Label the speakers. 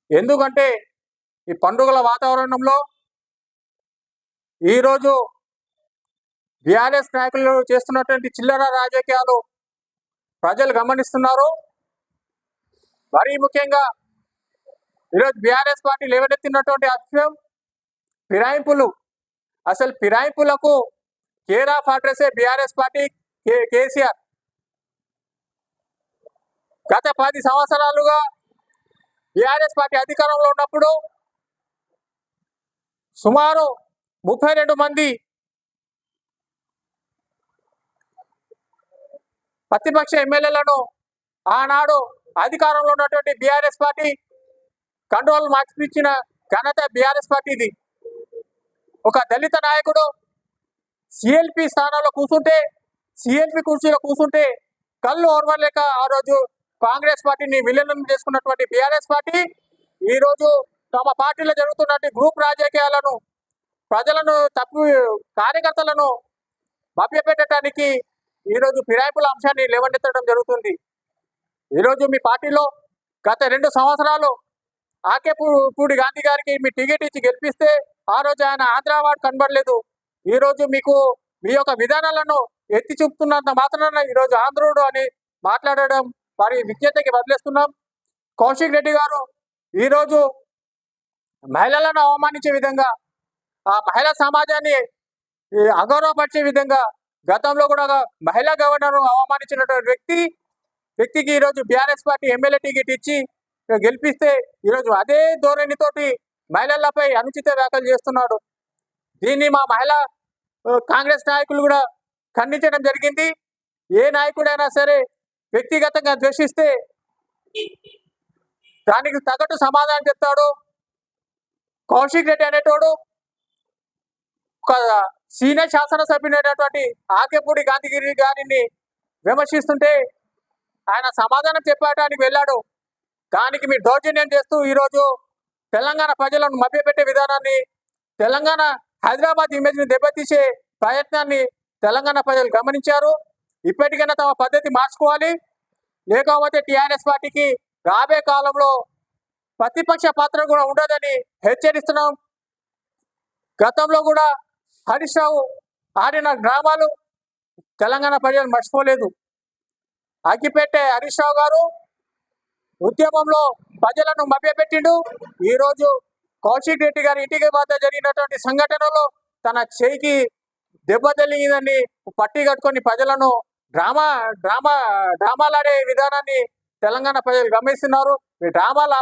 Speaker 1: ఎందుకంటే ఈ పండుగల వాతావరణంలో ఈరోజు బీఆర్ఎస్ నాయకులు చేస్తున్నటువంటి చిల్లర రాజకీయాలు ప్రజలు గమనిస్తున్నారు. మరీ ముఖ్యంగా ఈరోజు బీఆర్ఎస్ పార్టీ లేవనెత్తినటువంటి అంశం ఫిరాయింపులు. అసలు ఫిరాయింపులకు కేర్ ఆఫ్ అడ్రసే బీఆర్ఎస్ పార్టీ, కేసీఆర్. గత 10 సంవత్సరాలుగా బీఆర్ఎస్ పార్టీ అధికారంలో ఉన్నప్పుడు సుమారు 32 మంది ప్రతిపక్ష ఎమ్మెల్యేలను ఆనాడు అధికారంలో ఉన్నటువంటి బీఆర్ఎస్ పార్టీ కంట్రోల్ మార్చిపించిన ఘనత బీఆర్ఎస్ పార్టీది. ఒక దళిత నాయకుడు సిఎల్పి స్థానంలో కూర్చుంటే, సిఎల్పి కుర్చీలో కూర్చుంటే కళ్ళు ఓర్వలేక ఆ రోజు కాంగ్రెస్ పార్టీని విలీనం చేసుకున్నటువంటి బీఆర్ఎస్ పార్టీ ఈరోజు తమ పార్టీలో జరుగుతున్నటువంటి గ్రూప్ రాజకీయాలను, ప్రజలను కార్యకర్తలను మభ్యపెట్టడానికి ఈరోజు ఫిరాయింపుల అంశాన్ని లేవనెత్తడం జరుగుతుంది. ఈరోజు మీ పార్టీలో గత 2 సంవత్సరాలు ఆకేపూడి గాంధీ గారికి మీ టికెట్ ఇచ్చి గెలిపిస్తే ఆ రోజు ఆయన ఆంధ్ర అవార్డు కనబడలేదు. ఈరోజు మీకు మీ యొక్క విధానాలను ఎత్తి చూపుతున్నంత మాత్రాన ఈరోజు ఆంధ్రుడు అని మాట్లాడడం వారి విజ్ఞతకి వదిలేస్తున్నాం. కౌశిక్ రెడ్డి గారు ఈరోజు మహిళలను అవమానించే విధంగా, ఆ మహిళా సమాజాన్ని అగౌరవపరిచే విధంగా గతంలో కూడా మహిళా గవర్నర్ అవమానించినటువంటి వ్యక్తికి ఈరోజు బీఆర్ఎస్ పార్టీ ఎమ్మెల్యే టికెట్ ఇచ్చి గెలిపిస్తే ఈరోజు అదే ధోరణితోటి మహిళలపై అనుచిత వ్యాఖ్యలు చేస్తున్నాడు. దీన్ని మా మహిళా కాంగ్రెస్ నాయకులు కూడా ఖండించడం జరిగింది. ఏ నాయకుడైనా సరే వ్యక్తిగతంగా ద్వేషిస్తే దానికి తగ్గట్టు సమాధానం చెప్తాడు. కౌశిక్ రెడ్డి అనేటోడు ఒక సీనియర్ శాసనసభ్యుడైనటువంటి ఆకేపూడి గాంధీగిరి గారిని విమర్శిస్తుంటే ఆయన సమాధానం చెప్పడానికి వెళ్ళాడు. దానికి మీరు దౌర్జన్యం చేస్తూ ఈరోజు తెలంగాణ ప్రజలను మభ్యపెట్టే విధానాన్ని, తెలంగాణ హైదరాబాద్ ఇమేజ్ని దెబ్బతీసే ప్రయత్నాన్ని తెలంగాణ ప్రజలు గమనించారు. ఇప్పటికైనా తమ పద్ధతి మార్చుకోవాలి. లేకపోతే టీఆర్ఎస్ పార్టీకి రాబోయే కాలంలో ప్రతిపక్ష పాత్ర కూడా ఉండదని హెచ్చరిస్తున్నాం. గతంలో కూడా హరీష్ రావు ఆడిన డ్రామాలు తెలంగాణ ప్రజలు మర్చిపోలేదు. అగ్గిపెట్టే హరీష్ రావు గారు ఉద్యమంలో ప్రజలను మభ్యపెట్టిండు. ఈరోజు కౌశిక్ రెడ్డి గారి ఇంటికి వద్ద జరిగినటువంటి సంఘటనలో తన చేయికి దెబ్బ తగిలిందని పట్టి కట్టుకొని ప్రజలను డ్రామాలాడే విధానాన్ని తెలంగాణ ప్రజలు గమనిస్తున్నారు. ఈ డ్రామాలు